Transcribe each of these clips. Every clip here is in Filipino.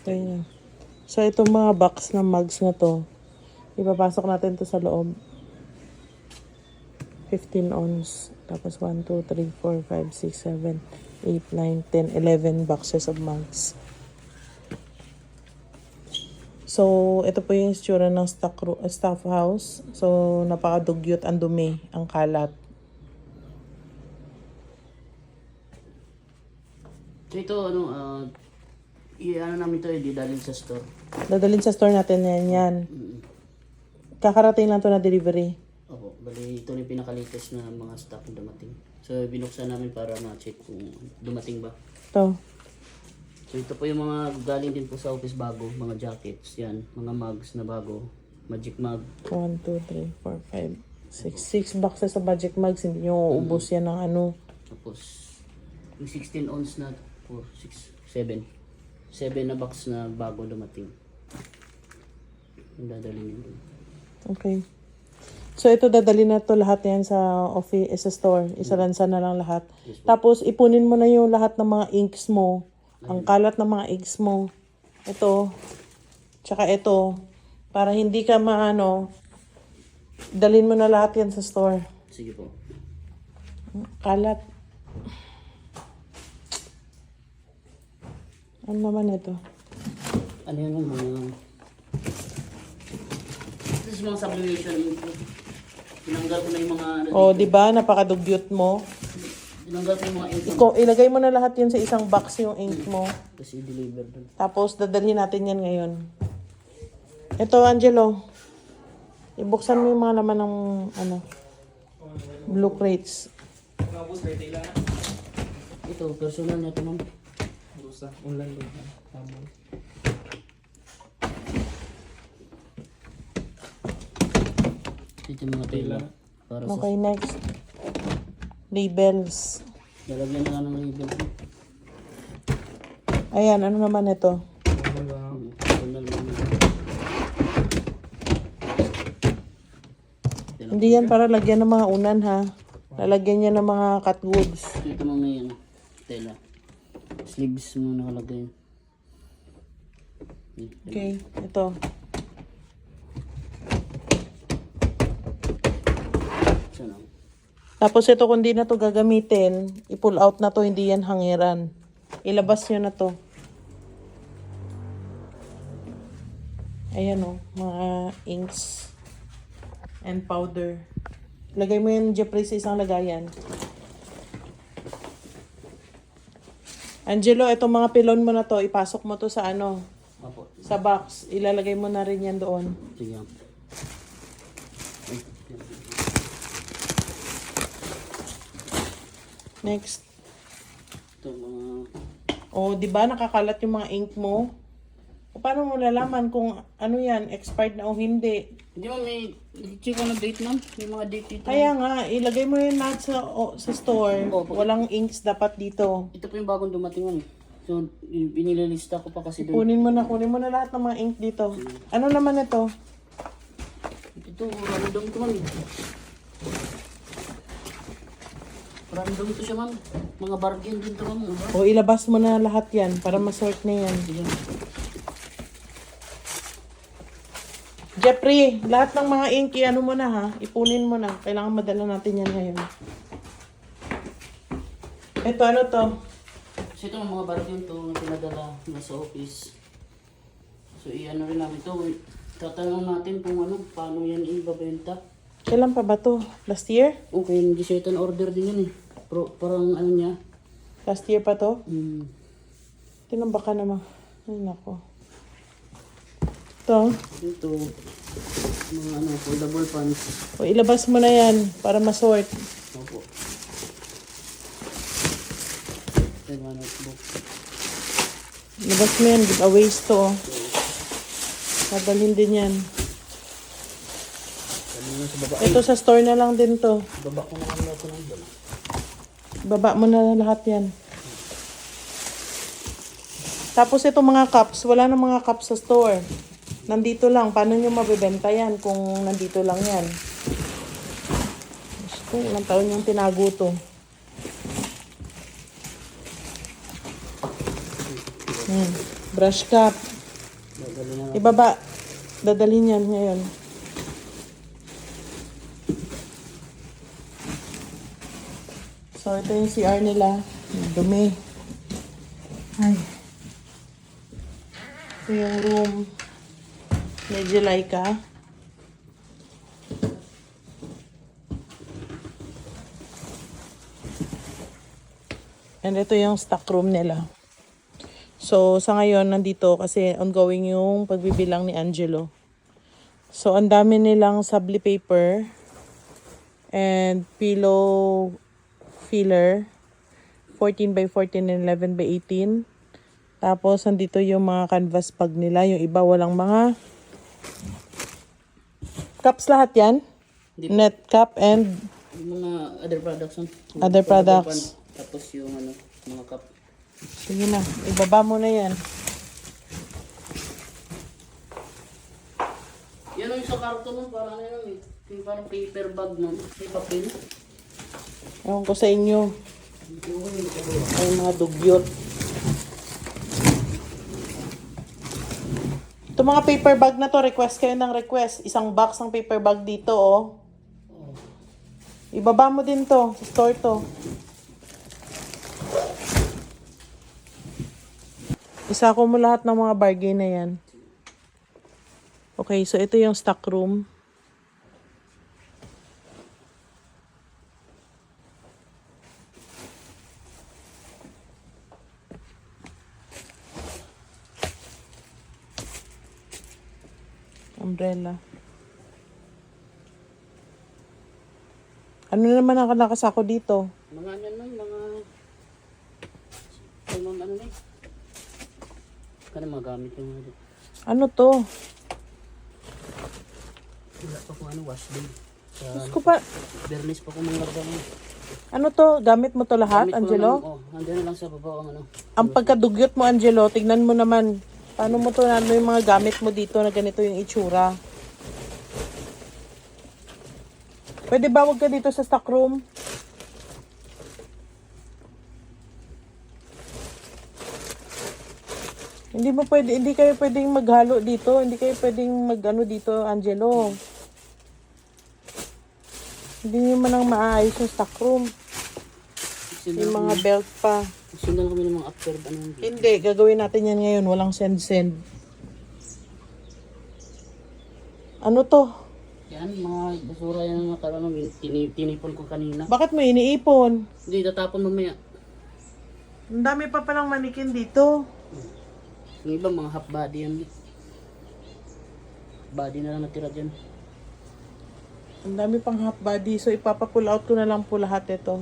Ayan. So, itong mga box ng mugs na to, ipapasok natin to sa loob. 15 ons. Tapos 1, 2, 3, 4, 5, 6, 7, 8, 9, 10, 11 boxes of mugs. So, ito po yung itsura ng staff house. So, napakadugyot ang dumi, ang kalat. So ito, namin ito, didalhin sa store. Dadalhin sa store natin yan. Kakarating lang to na delivery. Opo, bali ito na yung pinaka-latest na mga stock na dumating. So binuksan namin para ma-check kung dumating ba. Ito. So ito po yung mga galing din po sa office bago, mga jackets, yan, mga mugs na bago, magic mug. 1, 2, 3, 4, 5, 6. 6 boxes of magic mugs. Hindi nyo uubos yan ng ano. Tapos yung 16 ons na 4, 6, 7. 7 na box na bago dumating. Yung dadalhin yun. Okay. So, ito dadali na to lahat yan sa office, sa store. Isalansa na lang lahat. Yes, Tapos, ipunin mo na yung lahat ng mga inks mo. Ang kalat ng mga inks mo. Ito. Tsaka ito. Para hindi ka dalhin mo na lahat yan sa store. Sige po. Kalat. Ano naman ito? Ano yun yung mga... This is mga sublimation info. Tinanggal ko na yung mga... Oh, di ba? Napakadugyot mo. Tinanggal ko yung mga info. Ilagay mo na lahat yan sa isang box yung ink mo. Kasi i-deliver doon. Tapos, dadalhin natin yan ngayon. Ito, Angelo. Ibuksan mo yung mga laman ng, blue crates. Ito, personal niya ito, ma'am. Online doon. Tama. Ito yung mga tela. Para sa... Okay, next. Labels. Lalagyan na lang ng label. Ayan, ano naman ito? Personal naman. Hindi yan para lagyan ng mga unan, ha? Lalagyan niya ng mga cutwoods. Ito mga yan. Tela. Sleeves mo nakalagay. Okay, ito. Sana. Tapos ito, kung di na to gagamitin, i-pull out na to, hindi yan hangiran. Ilabas nyo na to. Ayan o, mga inks and powder. Lagay mo yan, Jeffrey, sa isang lagayan. Angelo, itong mga pilon mo na to, ipasok mo to sa Apo. sa box. Ilalagay mo na rin yan doon. Sige. Next. Ito mga... O, di ba nakakalat yung mga ink mo? O, paano mo nalaman kung ano yan, expired na o hindi? Hindi mo may... Check ko na date, ma'am. May mga date dito. Kaya nga, ilagay mo yun lahat sa store. Opo. Walang inks dapat dito. Ito po yung bagong dumating, ma'am. So, binililista ko pa kasi doon. Kunin mo na lahat ng mga ink dito. Ano naman ito? Ito, random to, ma'am. Random to siya, ma'am. Mga bargain din to, ma'am. O, ilabas mo na lahat yan para masort na yan. Sige. Jeffrey, lahat ng mga ink, ano mo na ha? Ipunin mo na. Kailangan madala natin yan ngayon. Ito, ano to? So, ito mga bargain to na pinadala nasa office. So, i-ano rin namin to. Tatanong natin kung paano yan ibabenta. Kailan pa ba to? Last year? Okay, hindi certain order din yun eh. Parang niya. Last year pa to? Hmm. Tinamba ka naman. Ay, nako. Ito. Ito. Mga foldable pants. O, ilabas mo na yan para masort. Opo. Ito yung mga notebook. Ilabas mo yan. Giveaways to. Oh. Dadalhin din yan. Kanina sa baba. Ito sa store na lang din to. Baba ko naman na ito ng doon. Baba mo na lahat yan. Tapos itong mga cups, wala na mga cups sa store. Nandito lang. Paano nyo mabibenta yan kung nandito lang yan? Gusto, ilang taon yung tinago to. Brush cap. Dadali na lang. Ibaba. Dadalhin yan ngayon. So, ito yung CR nila. Dumi. Ay. Ito yung room. Medyo Laika. And ito yung stock room nila. So, sa ngayon, nandito kasi ongoing yung pagbibilang ni Angelo. So, ang dami nilang sabli paper and pillow filler. 14 by 14 and 11 by 18. Tapos, nandito yung mga canvas bag nila. Yung iba, walang mga cups lahat yan. Hindi po. Net cup and Yung mga other products. Other products. Tapos yung ano, mga cup. sige na, ibaba mo na yan. Yan yung sa karton mo, parang ano yun eh. Yung parang paper bag mo. May papel. Ewan ko sa inyo. Ay, mga dugyot. Ito mga paper bag na to, request kayo ng request. Isang box ng paper bag dito, oh. Ibaba mo din to, sa store to. Isa ko mo lahat ng mga bargain na yan. Okay, so ito yung stock room. Umbrella. Ano naman ang nakasako dito? Mga ano nun, mga... Ano ano na eh. Kaya magamit yung ano. Ano to? Wala pa kung ano, wash day. Diyos ko pa. Bernis pa kung mga lagay. Ano to? Gamit mo to lahat, Gamit ko Angelo? lang, andyan na lang sa baba ang ano. Ang pagkadugyot mo, Angelo, tignan mo naman. Paano mo to, ano yung mga gamit mo dito na ganito yung itsura? Pwede ba wag ka dito sa stock room? Hindi mo pwede, hindi kayo pwedeng maghalo dito. Hindi kayo pwedeng magano dito, Angelo. Hindi nyo man ang maayos yung stock room. Yung mga belt pa. Sundan kami ng mga after ano. Hindi, gagawin natin yan ngayon. Walang send-send. Ano to? Yan, mga basura yan ang nakarano. Tinipon ko kanina. Bakit mo iniipon? Hindi, tatapon mamaya. Ang dami pa palang manikin dito. Yung iba, mga half body yan. Body na lang natira dyan. Ang dami pang half body. So, ipapapull out ko na lang po lahat ito.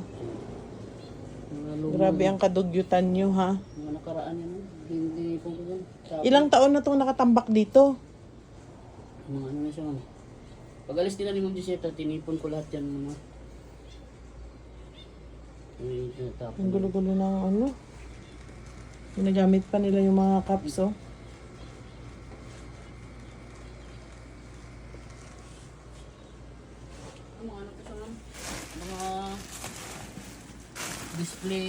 Mga lumang, Grabe ang kadugyutan nyo, ha? mga nakaraan yan. Hindi po ko yan. Ilang taon na itong nakatambak dito? Mga ano na siya man. Pag alis nila ni Ma'am Giseta, tinipon ko lahat yan mga. Ang gulo-gulo ng ano. Ginagamit pa nila yung mga cups, oh. Mga ano pa siya man. Mga display.